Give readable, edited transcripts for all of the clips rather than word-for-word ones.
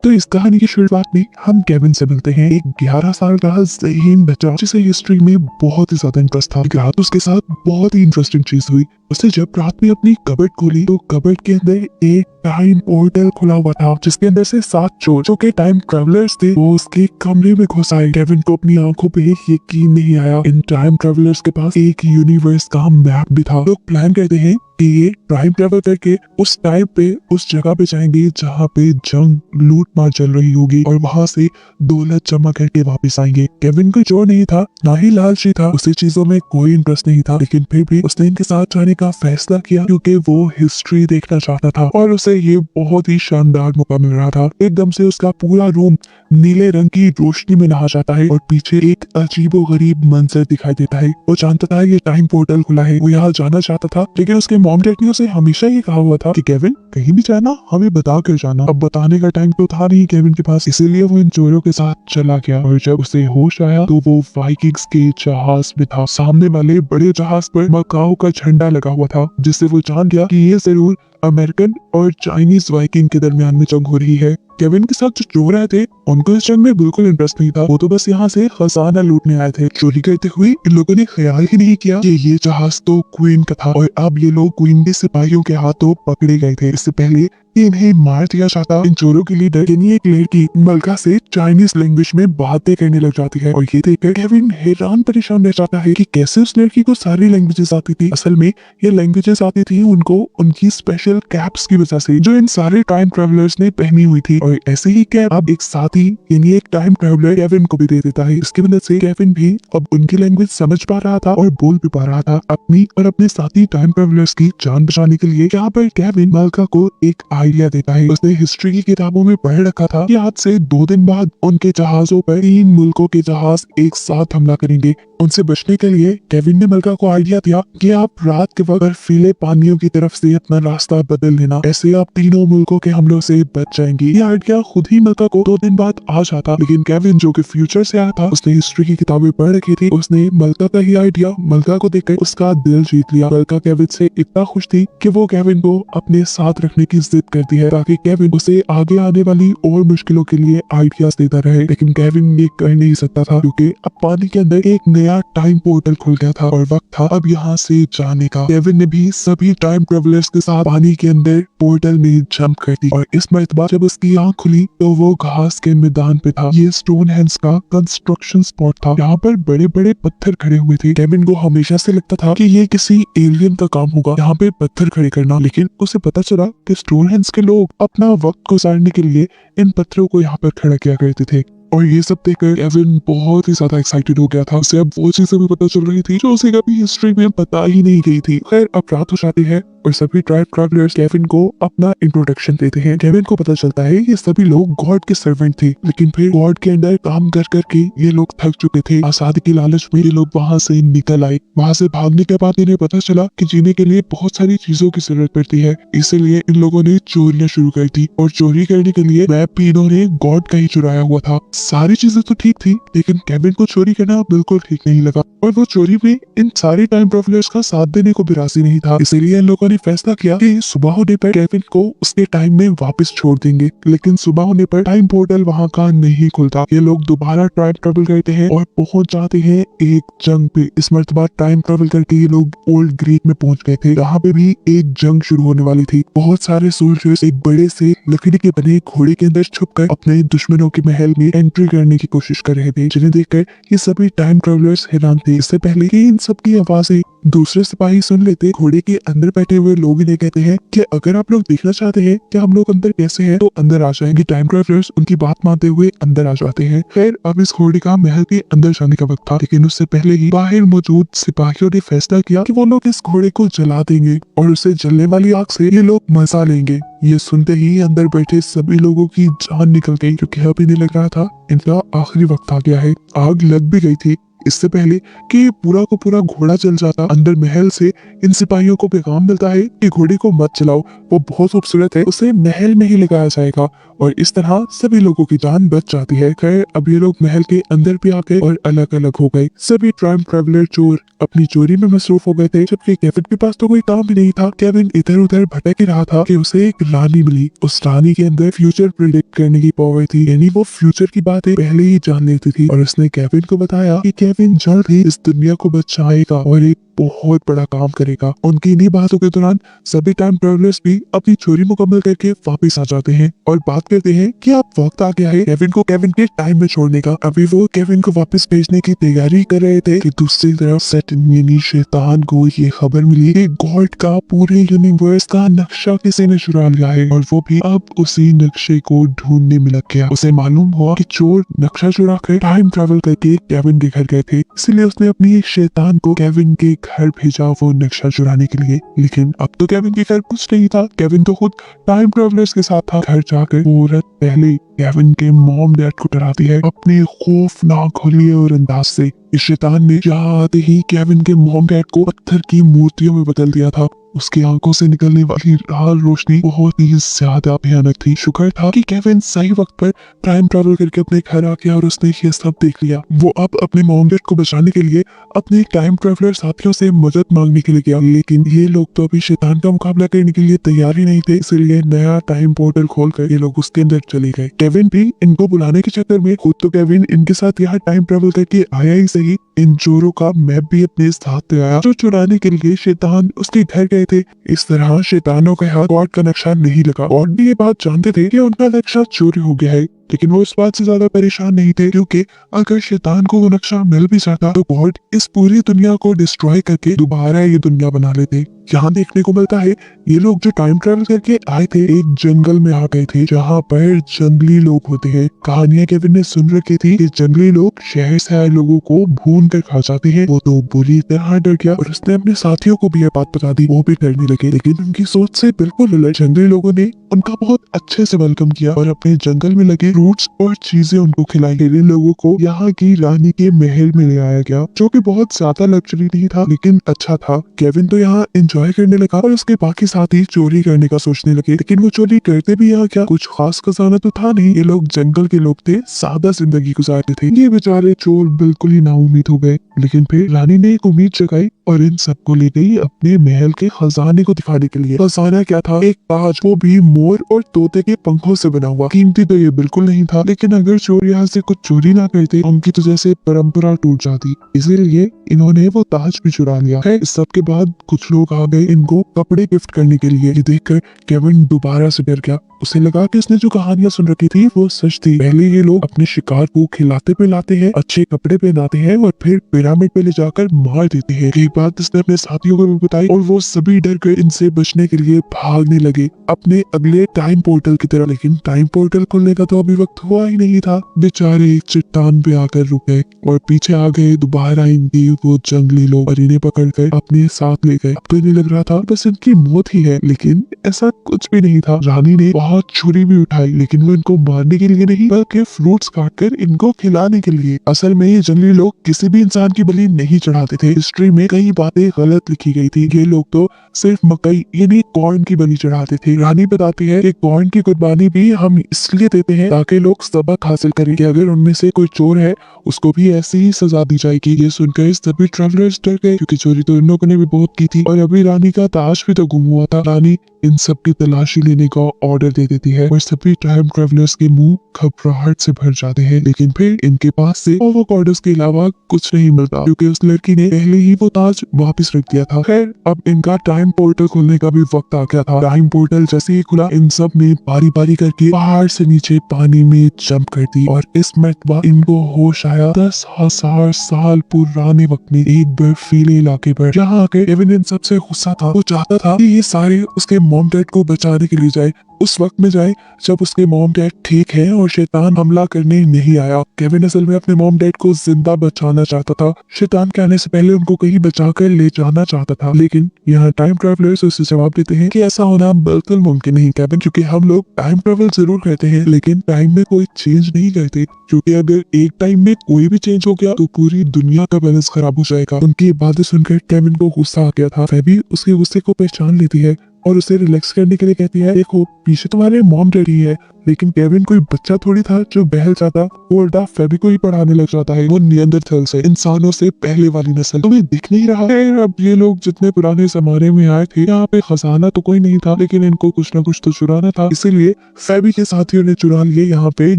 तो इस कहानी की शुरुआत में हम केविन से मिलते हैं, एक 11 साल का ज़हीन बच्चा जिसे हिस्ट्री में बहुत ही ज्यादा इंटरेस्ट था। एक रात उसके साथ बहुत ही इंटरेस्टिंग चीज हुई। उसने जब रात में अपनी कबर्ड खोली तो कबर्ड के अंदर एक टाइम पोर्टल खुला हुआ था, जिसके अंदर से 7 चोर जो के टाइम ट्रेवलर्स थे वो उसके कमरे में घुस आए। केविन को अपनी आंखों पे यकीन नहीं आया। इन टाइम ट्रेवलर्स के पास एक यूनिवर्स का मैप भी था। लोग प्लान करते हैं कि ये टाइम ट्रेवल करके उस टाइम पे उस जगह पे जाएंगे जहाँ पे जंग लूट मार चल रही होगी और वहां से दौलत जमा करके वापस आएंगे। केविन को चोर नहीं था, ना ही लालची था, उसे चीजों में कोई इंटरेस्ट नहीं था, लेकिन फिर भी उसने इनके साथ जाने का फैसला किया क्योंकि वो हिस्ट्री देखना चाहता था और उसे ये बहुत ही शानदार मौका मिल रहा था। एकदम से उसका पूरा रूम नीले रंग की रोशनी में नहा जाता है और पीछे एक अजीबोगरीब मंजर दिखाई देता है। वो जानता था ये टाइम पोर्टल खुला है, वो यहाँ जाना चाहता था, लेकिन उसके मॉम डैड ने उसे हमेशा ये कहा हुआ था कि केविन कहीं भी जाना हमें बता कर जाना। अब बताने का टाइम तो था नहीं केविन के पास, इसीलिए वो इन चोरों के साथ चला गया। और जब उसे होश आया तो वो वाइकिंग्स के जहाज में था। सामने वाले बड़े जहाज पर मकाओ का झंडा लगा हुआ था, जिससे वो जान गया कि ये जरूर अमेरिकन और चाइनीज वाइकिंग के दरमियान में जंग हो रही है। केविन के साथ जो चोर आए थे उनको इस जंग में बिल्कुल इंटरेस्ट नहीं था। वो तो बस यहाँ से खजाना लूटने आए थे। चोरी करते हुए इन लोगों ने ख्याल ही नहीं किया कि ये जहाज तो क्वीन का था और अब ये लोग क्वीन के सिपाहियों के हाथों पकड़े गए थे। इससे पहले कि इन्हें मार दिया जाता, इन चोरों की लीडर यानी एक लड़की मलका से चाइनीज लैंग्वेज में बातें करने लग जाती है और ये देखकर केविन हैरान परेशान रह जाता है कि कैसे उस लड़की को सारी लैंग्वेजेस आती थी। असल में ये लैंग्वेजेस आती थी उनको उनकी स्पेशल कैप्स की वजह से जो इन सारे टाइम ट्रेवलर्स ने पहनी हुई थी। और ऐसे ही कैप अब एक साथी यानी एक टाइम ट्रेवलर केविन को भी दे देता है। इसकी मदद से केविन भी अब उनकी लैंग्वेज समझ पा रहा था और बोल भी पा रहा था। अपनी और अपने साथी टाइम ट्रेवलर्स की जान बचाने के लिए यहाँ पर केविन मलका को एक आइडिया देता है। उसने हिस्ट्री की किताबों में पढ़ रखा था कि आज से 2 दिन बाद उनके जहाजों पर 3 मुल्कों के जहाज एक साथ हमला करेंगे। उनसे बचने के लिए केविन ने मलका को आइडिया दिया कि आप रात के वक्त बर्फीले पानियों की तरफ से अपना रास्ता बदल लेना, ऐसे आप तीनों मुल्कों के हमलों से बच जाएंगी। ये आइडिया खुद ही मलका को 2 दिन बाद आ जाता, लेकिन केविन जो कि फ्यूचर से आया था, उसने हिस्ट्री की किताबें पढ़ रखी थी, उसने मलका का ही आइडिया मलका को देखकर उसका दिल जीत लिया। मलका केविन से इतना खुश थी कि वो केविन को अपने साथ रखने की जिद करती है ताकि केविन उसे आगे आने वाली और मुश्किलों के लिए आइडियाज देता रहे। लेकिन केविन ये कर नहीं सकता था क्योंकि अब पानी के अंदर एक नया टाइम पोर्टल खुल गया था और वक्त था अब यहाँ से जाने का। केविन ने भी सभी टाइम ट्रेवलर्स के साथ पानी के अंदर पोर्टल में जंप कर दी और इस मर्तबा जब उसकी आंख खुली तो वो घास के मैदान पे था। ये स्टोनहेंज का कंस्ट्रक्शन स्पॉट था। यहाँ पर बड़े बड़े पत्थर खड़े हुए थे। केविन को हमेशा से लगता था कि ये किसी एलियन का काम होगा यहाँ पे पत्थर खड़े करना, लेकिन उसे पता चला कि स्टोनहेंज के लोग अपना वक्त गुजारने के लिए इन पत्थरों को यहाँ पर खड़ा किया करते थे। और ये सब देखकर केविन बहुत ही ज्यादा एक्साइटेड हो गया था। उसे अब वो चीजें भी पता चल रही थी जो उसे कभी हिस्ट्री में पता ही नहीं गई थी। खैर अब रात हो जाती है और सभी टाइम ट्रैवलर्स केविन को अपना इंट्रोडक्शन देते हैं। केविन को पता चलता है ये सभी लोग गॉड के सर्वेंट थे, लेकिन फिर गॉड के अंदर काम कर करके ये लोग थक चुके थे। आजादी की लालच में ये लोग वहाँ से निकल आए। वहाँ से भागने के बाद इन्हें पता चला कि जीने के लिए बहुत सारी चीजों की जरूरत पड़ती है, इसलिए इन लोगों ने चोरियां शुरू कर दी और चोरी करने के लिए मैप भी इन्होंने गॉड का ही चुराया हुआ था। सारी चीजें तो ठीक थी, लेकिन केविन को चोरी करना बिल्कुल ठीक नहीं लगा और वो चोरी में इन सारे टाइम ट्रैवलर्स का साथ देने को भी राजी नहीं था। इसीलिए इन लोगों ने फैसला किया कि सुबह होने पर केविन को उसके टाइम में वापस छोड़ देंगे, लेकिन सुबह होने पर टाइम पोर्टल वहाँ का नहीं खुलता। ये लोग दोबारा टाइम ट्रेवल करते हैं और पहुंच जाते हैं एक जंग पे। इस मर्तबा टाइम ट्रेवल करके ये लोग ओल्ड ग्रीक में पहुंच गए थे। यहाँ पे भी एक जंग शुरू होने वाली थी। बहुत सारे सोल्जर्स एक बड़े से लकड़ी के बने घोड़े के अंदर छुपकर अपने दुश्मनों के महल में एंट्री करने की कोशिश कर रहे थे, जिन्हें देखकर ये सभी टाइम ट्रेवलर्स हैरान थे। इससे पहले कि इन सब की आवाजें दूसरे सिपाही सुन लेते, घोड़े के अंदर बैठे हुए लोग इन्हें कहते हैं कि अगर आप लोग देखना चाहते हैं कि हम लोग अंदर कैसे हैं, तो अंदर आ जाएंगे। टाइम ट्रेवलर्स उनकी बात मानते हुए अंदर आ जाते हैं। खैर अब इस घोड़े का महल के अंदर जाने का वक्त था, लेकिन उससे पहले ही बाहर मौजूद सिपाहियों ने फैसला किया कि वो लोग इस घोड़े को जला देंगे और उसे जलने वाली आग से ये लोग मजा लेंगे। ये सुनते ही अंदर बैठे सभी लोगों की जान निकल गई, क्योंकि अब इन्हें लग रहा था इनका आखिरी वक्त आ गया है। आग लग भी गई थी, इससे पहले कि पूरा को पूरा घोड़ा चल जाता, अंदर महल से इन सिपाहियों को पैगाम मिलता है कि घोड़े को मत चलाओ, वो बहुत खूबसूरत है, उसे महल में ही लगाया जाएगा। और इस तरह सभी लोगों की जान बच जाती है। खैर अब ये लोग महल के अंदर भी आ गए और अलग अलग हो गए। सभी टाइम ट्रेवलर चोर अपनी चोरी में मसरूफ हो गए थे, जबकि केविन के पास तो कोई काम ही नहीं था। केविन इधर उधर भटक ही रहा था कि उसे एक रानी मिली। उस रानी के अंदर फ्यूचर प्रिडिक्ट करने की पावर थी, यानी वो फ्यूचर की बातें पहले ही जान लेती थी। और उसने केविन को बताया कि केविन जल्द ही इस दुनिया को बचाएगा और एक बहुत बड़ा काम करेगा। उनकी इन्हीं बातों के दौरान सभी टाइम ट्रेवलर्स भी अपनी चोरी मुकम्मल करके वापस आ जाते हैं और बात करते हैं कि अब वक्त आ गया है केविन को केविन के टाइम में छोड़ने का। अभी वो केविन को वापस भेजने की तैयारी कर रहे थे कि दूसरी तरफ सैटन यानी शैतान को ये खबर मिली कि गॉड का पूरे यूनिवर्स का नक्शा किसी ने चुरा लिया है और वो भी अब उसी नक्शे को ढूंढने में लग गया। उसे मालूम हुआ कि चोर नक्शा चुरा कर टाइम ट्रेवल करके केविन के घर गए थे, इसलिए उसने अपनी एक शैतान को केविन के घर भेजा वो नक्शा चुराने के लिए। लेकिन अब तो केविन के घर कुछ नहीं था, केविन तो खुद टाइम ट्रेवलर्स के साथ था। घर जाकर वो औरत पहले केविन के मॉम डैड को डराती है अपने खौफनाक हौले और अंदाज से। इस शैतान ने यहाँ आते ही केविन के मॉम डैड को पत्थर की मूर्तियों में बदल दिया था। उसकी आंखों से निकलने वाली लाल रोशनी बहुत ही ज्यादा भयानक थी। शुक्र था कि केविन सही वक्त पर टाइम ट्रैवल करके अपने घर आ गया और उसने ये सब देख लिया। वो अब अपने मॉम डैड को बचाने के लिए अपने टाइम ट्रैवलर साथियों से मदद मांगने के लिए गया, लेकिन ये लोग तो अभी शैतान का मुकाबला करने के लिए तैयार ही नहीं थे, इसलिए नया टाइम पोर्टल खोलकर ये लोग उसके अंदर चले गए। केविन भी इनको बुलाने के चक्कर में खुद तो केविन इनके साथ यहाँ टाइम ट्रैवल करके आया ही सही, इन चोरों का मैप भी अपने साथ ले आया जो चुराने के लिए शैतान उसके घर गए थे। इस तरह शैतानों के हाथ गॉड का नक्शा नहीं लगा। गॉड भी ये बात जानते थे कि उनका नक्शा चोरी हो गया है, लेकिन वो इस बात से ज्यादा परेशान नहीं थे, क्योंकि अगर शैतान को वो नक्शा मिल भी जाता तो गॉड इस पूरी दुनिया को डिस्ट्रॉय करके दोबारा ये दुनिया बना लेते। यहाँ देखने को मिलता है ये लोग जो टाइम ट्रेवल करके आए थे एक जंगल में आ गए थे जहाँ पर जंगली लोग होते हैं। कहानियां केविन ने सुन रखी थी कि जंगली लोग शहर से आए लोगों को भून कर खा जाते हैं। वो तो बुरी तरह डर गया और उसने अपने साथियों को भी ये बात बता दी, वो भी डरने लगे। लेकिन उनकी सोच से बिल्कुल अलग, जंगली लोगों ने उनका बहुत अच्छे से वेलकम किया और अपने जंगल में लगे फ्रूट्स और चीजें उनको खिलाई। इन लोगों को यहाँ की रानी के महल में ले आया गया, जो कि बहुत ज्यादा लग्जरी नहीं था लेकिन अच्छा था। केविन तो यहाँ एंजॉय करने लगा और उसके बाकी साथी चोरी करने का सोचने लगे, लेकिन वो चोरी करते भी यहाँ क्या, कुछ खास खजाना तो था नहीं। ये लोग जंगल के लोग थे, सादा जिंदगी गुजारते थे। ये बेचारे चोर बिल्कुल ही नाउम्मीद हो गए, लेकिन फिर रानी ने एक उम्मीद जगाई और इन सबको ले गई अपने महल के खजाने को दिखाने के लिए। खजाना क्या था? एक ताज, वो भी मोर और तोते के पंखों से बना हुआ। कीमती तो ये बिल्कुल नहीं था, लेकिन अगर चोर यहाँ से कुछ चोरी ना करते उनकी तो जैसे परंपरा टूट जाती, इसीलिए इन्होंने वो ताज भी चुरा लिया है। इस सब के बाद कुछ लोग आ गए इनको कपड़े गिफ्ट करने के लिए। ये देखकर केविन दोबारा से डर गया। उसे लगा कि इसने जो कहानियां सुन रखी थी वो सच थी। पहले ये लोग अपने शिकार को खिलाते पिलाते हैं, अच्छे कपड़े पहनाते हैं और फिर पिरामिड पे ले जाकर मार देते हैं। ये बात इसने अपने साथियों को भी बताई और वो सभी डर कर इनसे बचने के लिए भागने लगे अपने अगले टाइम पोर्टल की तरफ। लेकिन टाइम पोर्टल खोलने का तो अभी वक्त हुआ ही नहीं था। बेचारे एक चट्टान पे आकर रुक गए और पीछे आ गए दोबारा इनके वो जंगली लोग और इन्हें पकड़कर अपने साथ ले गए। अब तो इन्हें लग रहा था बस इनकी मौत ही है, लेकिन ऐसा कुछ भी नहीं था। रानी ने बहुत छुरी भी उठाई, लेकिन वो इनको मारने के लिए नहीं बल्कि फ्रूट्स काटकर इनको खिलाने के लिए। असल में ये जंगली लोग किसी भी इंसान की बलि नहीं चढ़ाते थे। हिस्ट्री में कई बातें गलत लिखी गई थी। ये लोग तो सिर्फ मकई यानी कॉर्न की बलि चढ़ाते थे। रानी बताती है कि कॉर्न की कुर्बानी भी हम इसलिए देते हैं ताकि लोग सबक हासिल करें कि अगर उनमें से कोई चोर है उसको भी ऐसी ही सजा दी जाएगी। ये सुनकर सभी ट्रैवलर्स डर गए, क्योंकि चोरी तो इन लोगों ने भी बहुत की थी और अभी रानी का ताज भी तो गुम हुआ था। रानी इन सब की तलाशी लेने का ऑर्डर दे देती है और सभी टाइम ट्रैवलर्स के मुंह घबराहट से भर जाते हैं। लेकिन फिर इनके पास से ऑर्डर्स के अलावा कुछ नहीं मिलता, क्योंकि उस लड़की ने पहले ही वो ताज वापस रख दिया था। खैर अब इनका टाइम पोर्टल खुलने का भी वक्त आ गया था। टाइम पोर्टल जैसे ही खुला इन सब ने बारी बारी करके पहाड़ से नीचे पानी में जंप कर दी और इस मरतबा इनको होश आया 10,000 साल पुराने वक्त में एक बर्फीले इलाके पर। जहाँ आकर केविन इन सबसे गुस्सा था। वो चाहता था कि ये सारे उसके मॉम डैड को बचाने के लिए जाए, उस वक्त में जाए जब उसके मॉम डैड ठीक है और शैतान हमला करने नहीं आया। केविन असल में अपने मॉम डैड को जिंदा बचाना चाहता था। शैतान के आने से पहले उनको कहीं बचाकर ले जाना चाहता था, लेकिन यहाँ टाइम टाइम ट्रैवलर्स उससे जवाब देते हैं कि ऐसा होना बिल्कुल मुमकिन नहीं केविन, क्योंकि हम लोग टाइम ट्रैवल जरूर करते हैं लेकिन टाइम में कोई चेंज नहीं करते, क्योंकि अगर एक टाइम में कोई भी चेंज हो गया तो पूरी दुनिया का बैलेंस खराब हो जाएगा। उनकी ये बातें सुनकर केविन को गुस्सा आ गया था। फेबी उसके गुस्से को पहचान लेती है और उसे रिलैक्स करने के लिए कहती है, देखो पीछे तुम्हारे मॉम डैडी है, लेकिन केविन कोई बच्चा थोड़ी था जो बहल जाता, वो उल्टा फेबी को ही पढ़ाने लग जाता है। वो नियंदरथल से, इंसानों से पहले वाली नस्ल, तुम्हें दिख नहीं रहा है? अब ये लोग जितने पुराने जमाने में आए थे, यहाँ पे खजाना तो कोई नहीं था, लेकिन इनको कुछ ना कुछ तो चुराना था, इसीलिए फेबी के साथियों ने चुरा लिए यहाँ पे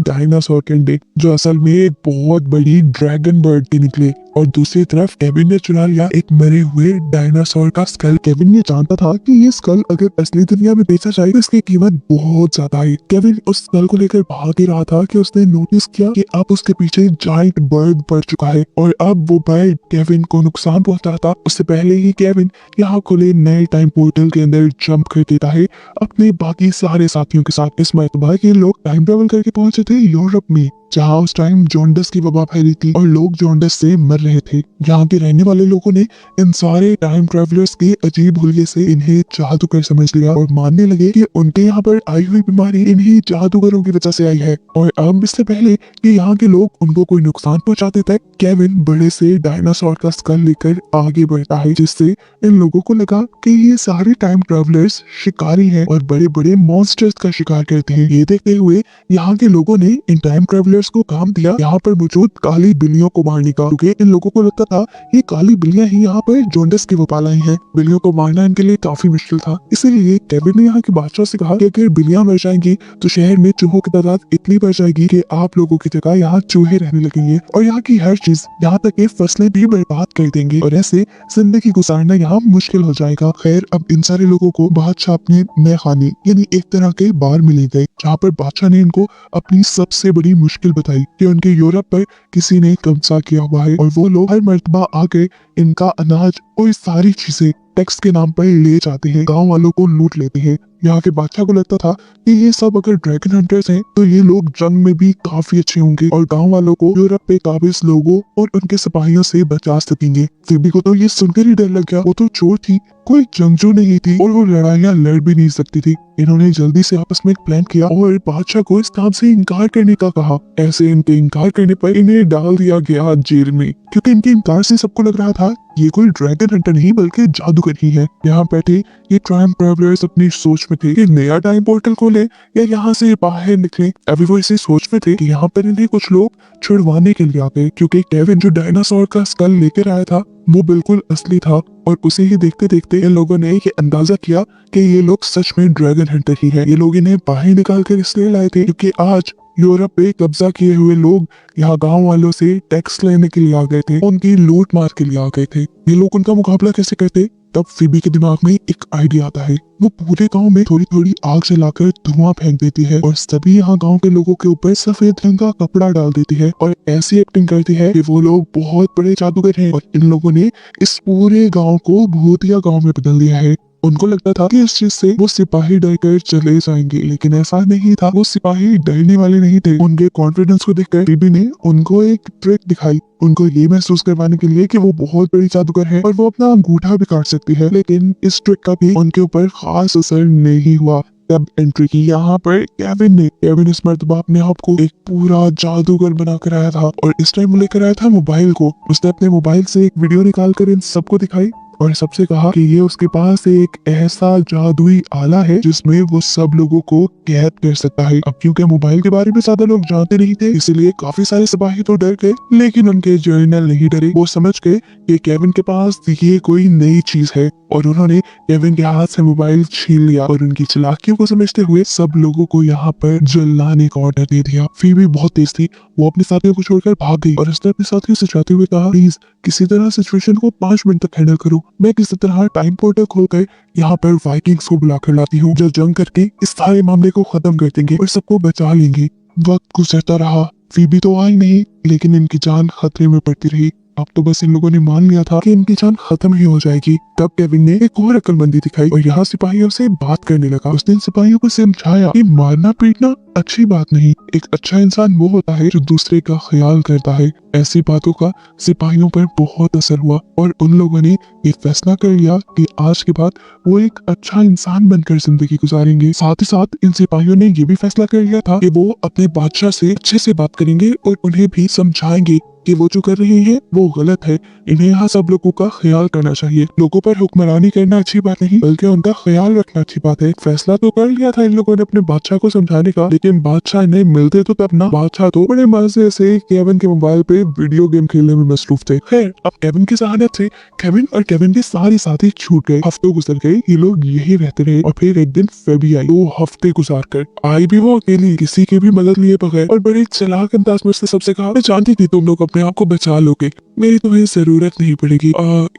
डायनासोर के अंडे, जो असल में एक बहुत बड़ी ड्रैगन बर्ड के निकले। और दूसरी तरफ केविन ने चुरा लिया एक मरे हुए डायनासोर का स्कल। केविन ने जानता था कि ये स्कल अगर असली दुनिया में बेचा जाए तो इसकी कीमत बहुत ज्यादा है। केविन उस स्कल को लेकर भाग ही रहा था कि उसने नोटिस किया कि अब उसके पीछे जायंट बर्ड पड़ चुका है और अब वो बर्ड केविन को नुकसान पहुंचा था। उससे पहले ही केविन यहाँ खुले नए टाइम पोर्टल के अंदर जंप कर देता है अपने बाकी सारे साथियों के साथ। इस मरतबा के लोग टाइम ट्रेवल करके पहुंचे थे यूरोप में, जहाँ उस टाइम जॉन्डिस की वबा फैली थी और लोग जॉन्डिस से मर रहे थे। यहाँ के रहने वाले लोगों ने इन सारे टाइम ट्रेवलर्स के अजीब हुलिये से इन्हें जादूगर समझ लिया और मानने लगे कि उनके यहाँ पर आई हुई बीमारी इन्हीं जादूगरों की वजह से आई है। और अब इससे पहले कि यहाँ के लोग उनको कोई नुकसान पहुंचाते तक केविन बड़े से डायनासोर का स्कल लेकर आगे बढ़ता है, जिससे इन लोगों को लगा कि ये सारे टाइम ट्रेवलर्स शिकारी हैं और बड़े बड़े मॉन्स्टर्स का शिकार करते हैं। ये देखते हुए यहाँ के लोगों ने इन टाइम ट्रेवलर्स को काम दिया यहाँ पर मौजूद काली बिल्लियों को मारने का, क्योंकि इन लोगों को लगता था ये काली बिल्लियां ही यहाँ पर जॉन्डिस की वबा लाई हैं। बिल्लियों को मारना इनके लिए काफी मुश्किल था, इसीलिए केविन ने यहाँ के बादशाह से कहा कि अगर बिल्लियां मर जाएंगी तो शहर में चूहों की तादाद इतनी बढ़ जाएगी कि आप लोगों की जगह यहाँ चूहे रहने लगेंगे और यहाँ की हर चीज, यहाँ तक कि फसलें भी बर्बाद कर देंगे और ऐसे जिंदगी गुजारना यहाँ मुश्किल हो जाएगा। खैर, अब इन सारे लोगों को बादशाह अपने नए खाने यानी एक तरह के बार मिले गए, जहाँ पर बादशाह ने इनको अपनी सबसे बड़ी मुश्किल बताई कि उनके यूरोप पर किसी ने कब्जा किया हुआ है और वो लोग हर मर्तबा आकर इनका अनाज और सारी चीजें टैक्स के नाम पर ले जाते हैं, गांव वालों को लूट लेते हैं। यहाँ के बादशाह को लगता था कि ये सब अगर ड्रैगन हंटर्स हैं तो ये लोग जंग में भी काफी अच्छे होंगे और गांव वालों को यूरोप पे काबिज लोगों और उनके सिपाहियों से बचा सकेंगे। फेबी को तो ये सुनकर ही डर लग गया। वो तो चोर थी, कोई जंगजू नहीं थी और वो लड़ाइयाँ लड़ भी नहीं सकती थी। इन्होंने जल्दी से आपस में एक प्लान किया और बादशाह को इस काम से इनकार करने का कहा। ऐसे इनके इनकार करने पर इन्हें डाल दिया गया जेल में, क्योंकि इनके इनकार से सबको लग रहा था ये कोई ड्रैगन हंटर नहीं बल्कि जादूगर ही है। यहाँ बैठे ये टाइम ट्रैवलर्स अपनी सोच में थे कि नया टाइम पोर्टल खोले या यहाँ से बाहर निकले। अभी वो इसी सोच में थे कि यहाँ पर इन्हें कुछ लोग छुड़वाने के लिए आ गए, क्योंकि केविन जो डायनासोर का स्कल लेकर आया था वो बिल्कुल असली था और उसे ही देखते देखते इन लोगों ने ये अंदाजा किया कि ये लोग सच में ड्रैगन हंटर ही है। ये लोग इन्हें बाहर निकाल कर इसलिए लाए थे क्योंकि आज यूरोप पे कब्जा किए हुए लोग यहाँ गांव वालों से टैक्स लेने के लिए आ गए थे, उनकी लूट मार के लिए आ गए थे। ये लोग उनका मुकाबला कैसे करते? तब फेबी के दिमाग में एक आइडिया आता है। वो पूरे गांव में थोड़ी थोड़ी आग जलाकर धुआं फेंक देती है और सभी यहाँ गांव के लोगों के ऊपर सफेद रंग का कपड़ा डाल देती है और ऐसी एक्टिंग करती है कि वो लोग बहुत बड़े जादूगर हैं और इन लोगों ने इस पूरे गांव को भूतिया गांव में बदल दिया है। उनको लगता था कि इस चीज से वो सिपाही डर कर चले जाएंगे, लेकिन ऐसा नहीं था। वो सिपाही डरने वाले नहीं थे। उनके कॉन्फिडेंस को देखकर बीबी ने उनको एक ट्रिक दिखाई, उनको ये महसूस करवाने के लिए कि वो बहुत बड़ी जादूगर है और वो अपना अंगूठा भी काट सकती है। लेकिन इस ट्रिक का भी उनके ऊपर खास असर नहीं हुआ। तब एंट्री की यहाँ पर केविन इस मर्तबा अपने आप को एक पूरा जादूगर बनाकर आया था और इस टाइम वो लेकर आया था मोबाइल को। उसने अपने मोबाइल से एक वीडियो निकाल कर इन सबको दिखाई और सबसे कहा कि ये उसके पास एक ऐसा जादुई आला है जिसमें वो सब लोगों को कैद कर सकता है। अब क्योंकि मोबाइल के बारे में ज्यादा लोग जानते नहीं थे, इसलिए काफी सारे सिपाही तो डर गए, लेकिन उनके जर्नल नहीं डरे। वो समझ गए कि केविन के पास ये कोई नई चीज है और उन्होंने केविन के हाथ से मोबाइल छीन लिया और उनकी चालाकियों को समझते हुए सब लोगों को यहाँ पर जलाने का ऑर्डर दे दिया। फेबी बहुत तेज थी, वो अपने साथियों को छोड़कर भाग गई और उसने अपने साथियों से जाते हुए कहा, प्लीज किसी तरह सिचुएशन को 5 मिनट तक हैंडल करो। मैं किसी तरह टाइम पोर्टल खोलकर यहाँ पर वाइकिंग्स को बुलाकर लाती हूँ, जो जंग करके इस सारे मामले को खत्म कर देंगे और सबको बचा लेंगे। वक्त गुजरता रहा, फेबी तो आई नहीं, लेकिन इनकी जान खतरे में पड़ती रही। अब तो बस इन लोगों ने मान लिया था कि इनकी जान खत्म ही हो जाएगी। तब केविन ने एक और अक्लमंदी दिखाई और यहाँ सिपाहियों से बात करने लगा। उसने इन सिपाहियों को समझाया कि मारना पीटना अच्छी बात नहीं, एक अच्छा इंसान वो होता है जो दूसरे का ख्याल करता है। ऐसी बातों का सिपाहियों पर बहुत असर हुआ और उन लोगों ने ये फैसला कर लिया कि आज के बाद वो एक अच्छा इंसान बनकर जिंदगी गुजारेंगे। साथ ही साथ इन सिपाहियों ने ये भी फैसला कर लिया था कि वो अपने बादशाह से अच्छे से बात करेंगे और उन्हें भी समझाएंगे कि वो जो कर रहे हैं वो गलत है। इन्हें यहाँ सब लोगों का ख्याल करना चाहिए। लोगों पर हुक्मरानी करना अच्छी बात नहीं बल्कि उनका ख्याल रखना अच्छी बात है। फैसला तो कर लिया था इन लोगों ने अपने बादशाह को समझाने का, लेकिन बादशाह इन्हें मिलते तो तब ना। बादशाह तो बड़े मजे से केविन के मोबाइल पे वीडियो गेम खेलने में मसरूफ थे। खैर अब केविन की जहानत से केविन और केविन के सारे साथी छूट गए। हफ्ते गुजर गए, ये लोग यही रहते रहे और फिर एक दिन फेबी आई। 2 हफ्ते गुजार कर आई भी वो अकेली, किसी की भी मदद लिए बगैर, और बड़ी चालाक अंदाज में उसने सबसे कहा, मैं जानती थी तुम लोग अपने आप को बचा लोगे, मेरी तुम्हें जरूरत नहीं पड़ेगी,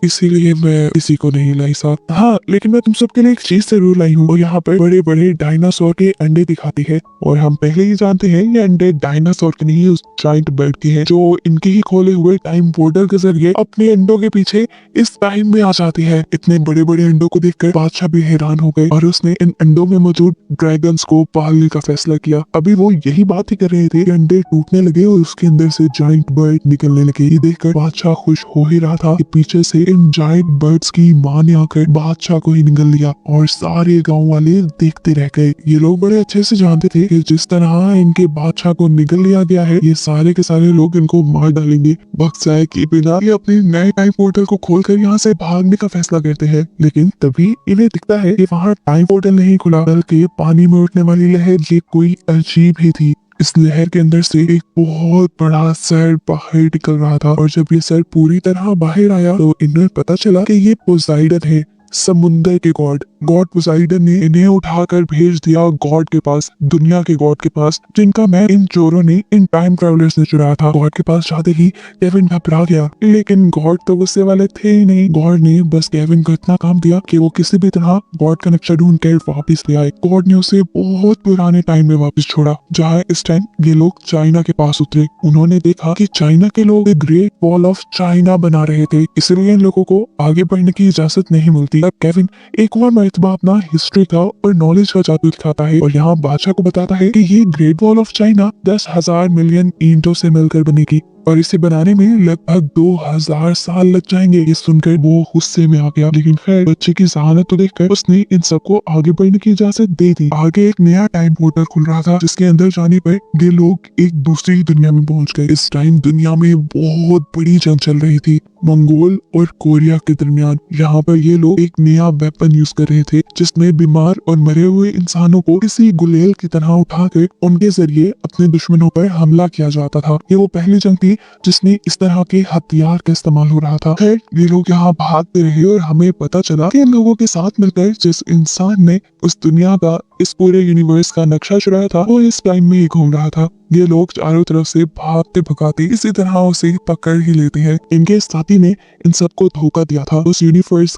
इसीलिए मैं किसी को नहीं लाई साथ। हाँ लेकिन मैं तुम सबके लिए एक चीज जरूर लाई हूँ। और यहाँ पर बड़े बड़े डायनासोर के अंडे दिखाती है और हम पहले ही जानते हैं ये अंडे डायनासोर के नहीं, उस जायंट बर्ड के हैं जो इनके ही खोले हुए टाइम पोर्टल के जरिए अपने अंडों के पीछे इस टाइम में आ जाती है। इतने बड़े बड़े अंडों को देखकर बादशाह भी हैरान हो गए और उसने इन अंडों में मौजूद ड्रैगन्स को पालने का फैसला किया। अभी वो यही बात ही कर रहे थे कि अंडे टूटने लगे और उसके अंदर से जायंट बर्ड निकलने लगे। ये देखकर बादशाह खुश हो ही रहा था कि पीछे से इन जायंट बर्ड्स की मां ने आकर बादशाह को ही निगल लिया और सारे गांव वाले देखते रह गए। ये लोग बड़े अच्छे से जानते थे कि जिस तरह इनके बादशाह को निगल लिया गया है ये सारे के सारे लोग इनको मार डालेंगे। वक्त जाए के बिना ये अपने नए टाइम पोर्टल को खोलकर यहाँ से भागने का फैसला करते हैं, लेकिन तभी इन्हें दिखता है कि वहाँ टाइम पोर्टल नहीं खुला बल्कि पानी में उठने वाली लहर ये कोई अजीब ही थी। इस लहर के अंदर से एक बहुत बड़ा सर बाहर निकल रहा था और जब ये सर पूरी तरह बाहर आया तो इन्हें पता चला कि ये पोसाइडन है, समुंदर के गॉड पोसाइडन ने इन्हें उठाकर भेज दिया गॉड के पास, दुनिया के गॉड के पास, जिनका मैप इन चोरों ने, इन टाइम ट्रेवलर्स ने चुराया था। गॉड के पास जाते ही केविन घबरा गया, लेकिन गॉड तो गुस्से वाले थे ही नहीं। गॉड ने बस केविन को इतना काम दिया कि वो किसी भी तरह गॉड का नक्शा ढूंढ कर वापिस ले आए। गॉड ने उसे बहुत पुराने टाइम में वापस छोड़ा जहाँ इस टाइम ये लोग चाइना के पास उतरे। उन्होंने देखा कि चाइना के लोग ग्रेट वॉल ऑफ चाइना बना रहे थे, इसलिए इन लोगों को आगे बढ़ने की इजाजत नहीं मिलती। अब केविन एक और मरतबा अपना हिस्ट्री का और नॉलेज का जादू दिखाता है और यहाँ बादशाह को बताता है कि ये great wall of China 10,000 million ईंटों से मिलकर बनेगी और इसे बनाने में लगभग 2000 साल लग जाएंगे। ये सुनकर वो गुस्से में आ गया, लेकिन खैर बच्चे की जहानत तो देखकर उसने इन सबको आगे बढ़ने की इजाजत दे दी। आगे एक नया टाइम पोर्टल खुल रहा था जिसके अंदर जाने पर ये लोग एक दूसरी दुनिया में पहुंच गए। इस टाइम दुनिया में बहुत बड़ी जंग चल रही थी मंगोल और कोरिया के दरमियान। यहाँ पर ये लोग एक नया वेपन यूज कर रहे थे जिसमें बीमार और मरे हुए इंसानों को किसी गुलेल की तरह उठाकर उनके जरिए अपने दुश्मनों पर हमला किया जाता था। ये वो पहली जंग थी जिसमें इस तरह के हथियार का इस्तेमाल हो रहा था। खैर ये लोग यहाँ भागते रहे और हमें पता चला कि इन लोगों के साथ मिलकर जिस इंसान ने उस दुनिया का, इस पूरे यूनिवर्स का नक्शा चुराया था वो इस टाइम में ही घूम रहा था। ये लोग चारों तरफ से भागते भगाते इसी तरह उसे पकड़ ही लेते हैं। इनके साथी ने इन सबको धोखा दिया था उस यूनिवर्स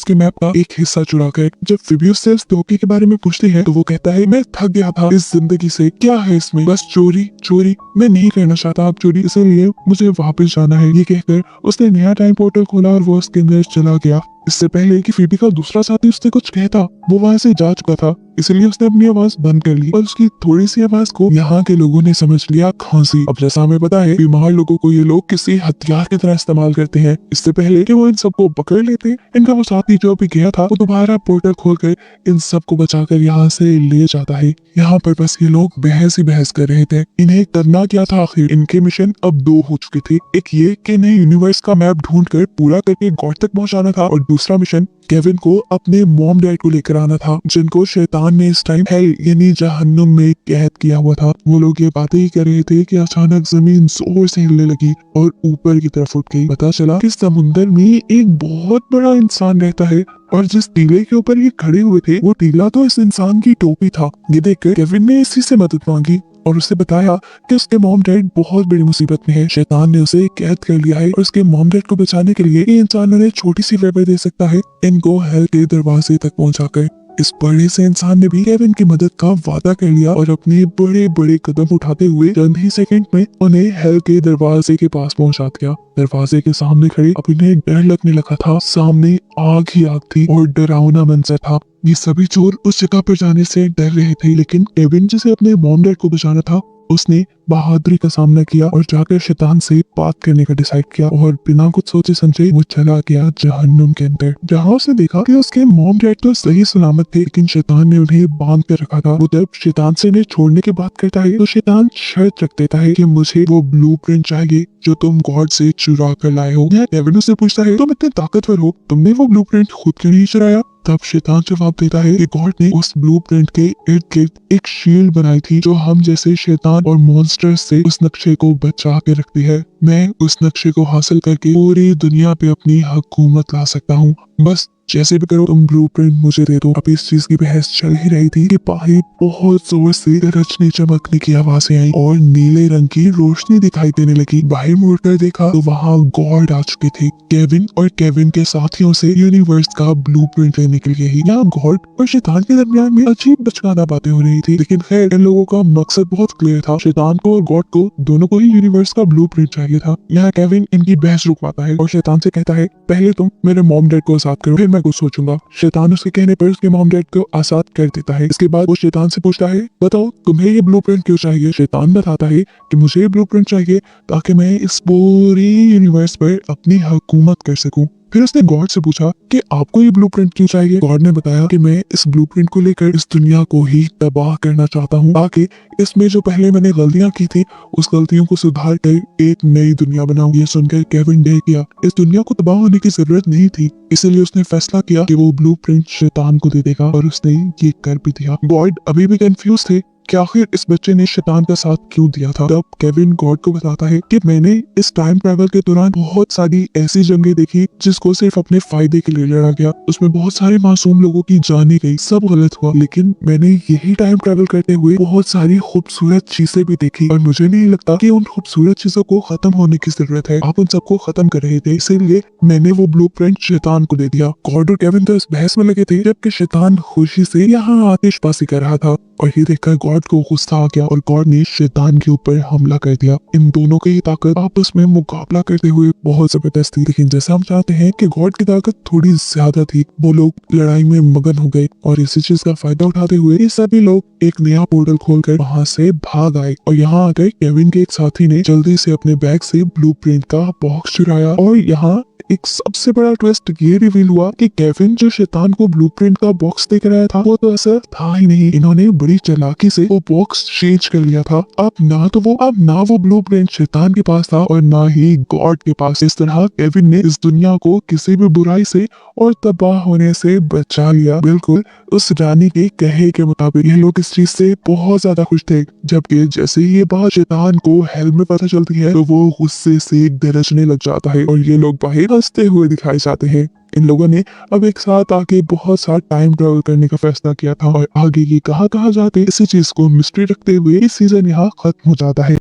के मैप का एक हिस्सा चुरा कर। जब फिबियस से इस धोखे के बारे में पूछते हैं तो वो कहता है मैं थक गया था इस जिंदगी से, क्या है इसमें, बस चोरी चोरी, मैं नहीं करना चाहता अब चोरी, इसलिए मुझे वापस जाना है। ये कहकर उसने नया टाइम पोर्टल खोला और वो उसके अंदर चला गया। इससे पहले कि फीबी का दूसरा साथी उससे कुछ कहता वो वहां से जा चुका था, इसलिए उसने अपनी आवाज बंद कर ली और उसकी थोड़ी सी आवाज को यहाँ के लोगों ने समझ लिया खांसी। अब जैसा हमें पता है बीमार लोगों को ये लोग किसी हथियार की तरह इस्तेमाल करते हैं। इससे पहले कि वो इन सबको पकड़ लेते, इनका वो साथी जो भी गया था वो दोबारा पोर्टल खोलकर इन सबको बचाकर यहाँ से ले जाता है। यहाँ पर बस ये लोग बहस ही बहस कर रहे थे, इन्हें करना क्या था आखिर। इनके मिशन अब 2 हो चुके थे, एक ये कि नए यूनिवर्स का मैप ढूंढकर पूरा करके गॉड तक पहुंचाना था और दूसरा मिशन केविन को अपने मॉम डैड को लेकर आना था जिनको शैतान ने इस टाइम हेल यानी जहन्नुम में कैद किया हुआ था। वो लोग ये बातें ही कर रहे थे कि अचानक जमीन जोर से हिलने लगी और ऊपर की तरफ उठ गई। पता चला कि समुंदर में एक बहुत बड़ा इंसान रहता है और जिस टीले के ऊपर ये खड़े हुए थे वो टीला तो इस इंसान की टोपी था। ये देखकर केविन ने इसी से मदद मांगी और उसे बताया कि उसके मॉम डैड बहुत बड़ी मुसीबत में है, शैतान ने उसे कैद कर लिया है और उसके मॉम डैड को बचाने के लिए ये इंसान उन्हें छोटी सी वेबर दे सकता है इनको हेल के दरवाजे तक पहुंचाकर। इस बड़े से इंसान ने भी केविन की मदद का वादा कर लिया और अपने बड़े बड़े कदम उठाते हुए चंद ही सेकंड में उन्हें हेल के दरवाजे के पास पहुंचा दिया। दरवाजे के सामने खड़े अपने डर लगने लगा था। सामने आग ही आग थी और डरावना मंजर था। ये सभी चोर उस जगह पर जाने से डर रहे थे, लेकिन केविन जिसे अपने मॉम डैड को बचाना था, उसने बहादुरी का सामना किया और जाकर शैतान से बात करने का डिसाइड किया और बिना कुछ सोचे समझे वो चला गया जहन्नुम के अंदर, जहाँ उसने देखा कि उसके मॉम डैड तो सही सलामत थे, लेकिन शैतान ने उन्हें बांध कर रखा था। वो जब शैतान से इन्हें छोड़ने की बात करता है तो शैतान शर्त रख देता है कि मुझे वो ब्लूप्रिंट चाहिए जो तुम गॉड से चुरा कर लाए हो। यह केविन उससे पूछता है, तुम इतने ताकतवर हो, तुमने वो ब्लूप्रिंट खुद क्यों नहीं चुराया? तब शैतान जवाब देता है कि गॉड ने उस ब्लूप्रिंट के इर्द गिर्द एक शील्ड बनाई थी जो हम जैसे शैतान और मॉन्स्टर्स से उस नक्शे को बचा के रखती है। मैं उस नक्शे को हासिल करके पूरी दुनिया पे अपनी हुकूमत ला सकता हूँ। बस जैसे भी करो तुम ब्लूप्रिंट मुझे दे दो। अभी इस चीज की बहस चल ही रही थी कि बाहर बहुत जोर से गरजने चमकने की आवाजें आई और नीले रंग की रोशनी दिखाई देने लगी। बाहर मुड़कर देखा तो वहाँ गॉड आ चुके थे केविन और केविन के साथियों से यूनिवर्स का ब्लूप्रिंट लेने के लिए ही। यहाँ गॉड और शैतान के दरमियान में अजीब बचकाना बातें हो रही थी, लेकिन खैर इन लोगों का मकसद बहुत क्लियर था। शैतान को और गॉड को दोनों को ही यूनिवर्स का ब्लूप्रिंट चाहिए था। यहाँ केविन इनकी बहस रुकवाता है और शैतान से कहता है, पहले तुम मेरे मॉम डैड को आजाद करो, फिर मैं कुछ सोचूंगा। शैतान उसके कहने पर उसके मॉम डैड को आजाद कर देता है। इसके बाद वो शैतान से पूछता है, बताओ तुम्हें ये ब्लूप्रिंट क्यों चाहिए? शैतान बताता है कि मुझे ये ब्लूप्रिंट चाहिए ताकि मैं इस पूरी यूनिवर्स पर अपनी हुकूमत कर सकूं। फिर उसने गॉड से पूछा कि आपको ये ब्लूप्रिंट क्यों चाहिए? गॉड ने बताया कि मैं इस ब्लूप्रिंट को लेकर इस दुनिया को ही तबाह करना चाहता हूँ ताकि इसमें जो पहले मैंने गलतियां की थी उस गलतियों को सुधार कर एक नई दुनिया बनाऊं। ये सुनकर केविन डर गया। इस दुनिया को तबाह होने की जरूरत नहीं थी, इसलिए उसने फैसला किया कि वो ब्लूप्रिंट शैतान को दे देगा और उसने ये कर भी दिया। गॉड अभी भी कंफ्यूज थे कि आखिर इस बच्चे ने शैतान का साथ क्यों दिया था। तब केविन गॉड को बताता है कि मैंने इस टाइम ट्रैवल के दौरान बहुत सारी ऐसी जंगें देखी जिसको सिर्फ अपने फायदे के लिए लड़ा गया। उसमें बहुत सारे मासूम लोगों की जानें गई, सब गलत हुआ, लेकिन मैंने यही टाइम ट्रैवल करते हुए बहुत सारी खूबसूरत चीजें भी देखी और मुझे नहीं लगता कि उन खूबसूरत चीजों को खत्म होने की जरूरत है। आप उन सबको खत्म कर रहे थे, इसीलिए मैंने वो ब्लूप्रिंट शैतान को दे दिया। गॉड और केविन तो इस बहस में लगे थे जबकि शैतान खुशी से यहाँ आतिशबाजी कर रहा था और ये देखकर गॉड को गुस्सा आ गया और गॉड ने शैतान के ऊपर हमला कर दिया। इन दोनों की ताकत आपस में मुकाबला करते हुए बहुत जबरदस्त थी, लेकिन जैसा हम चाहते हैं कि गॉड की ताकत थोड़ी ज्यादा थी, वो लोग लड़ाई में मगन हो गए और इसी चीज का फायदा उठाते हुए ये सभी लोग एक नया पोर्टल खोलकर वहां से भाग आए और यहाँ आकर केविन के एक साथी ने जल्दी से अपने बैग से ब्लूप्रिंट का बॉक्स चुराया और यहाँ एक सबसे बड़ा ट्विस्ट ये रिवील हुआ कि केविन जो शैतान को ब्लूप्रिंट का बॉक्स देकर आया था वो तो ऐसा था ही नहीं। इन्होंने बड़ी चालाकी से वो बॉक्स चेंज कर लिया था। अब ना वो ब्लूप्रिंट शैतान के पास था और ना ही गॉड के पास। इस तरह केविन ने इस दुनिया को किसी भी बुराई से और तबाह होने से बचा लिया, बिल्कुल उस रानी के कहे के मुताबिक। ये लोग इस चीज से बहुत ज्यादा खुश थे, जबकि जैसे ही ये बात शैतान को हेल में पता चलती है तो वो गुस्से से गरजने लग जाता है और ये लोग बाहर हंसते हुए दिखाई जाते हैं। इन लोगों ने अब एक साथ आके बहुत सारा टाइम ट्रेवल करने का फैसला किया था और आगे की कहाँ जाते इसी चीज को मिस्ट्री रखते हुए इस सीजन यहाँ खत्म हो जाता है।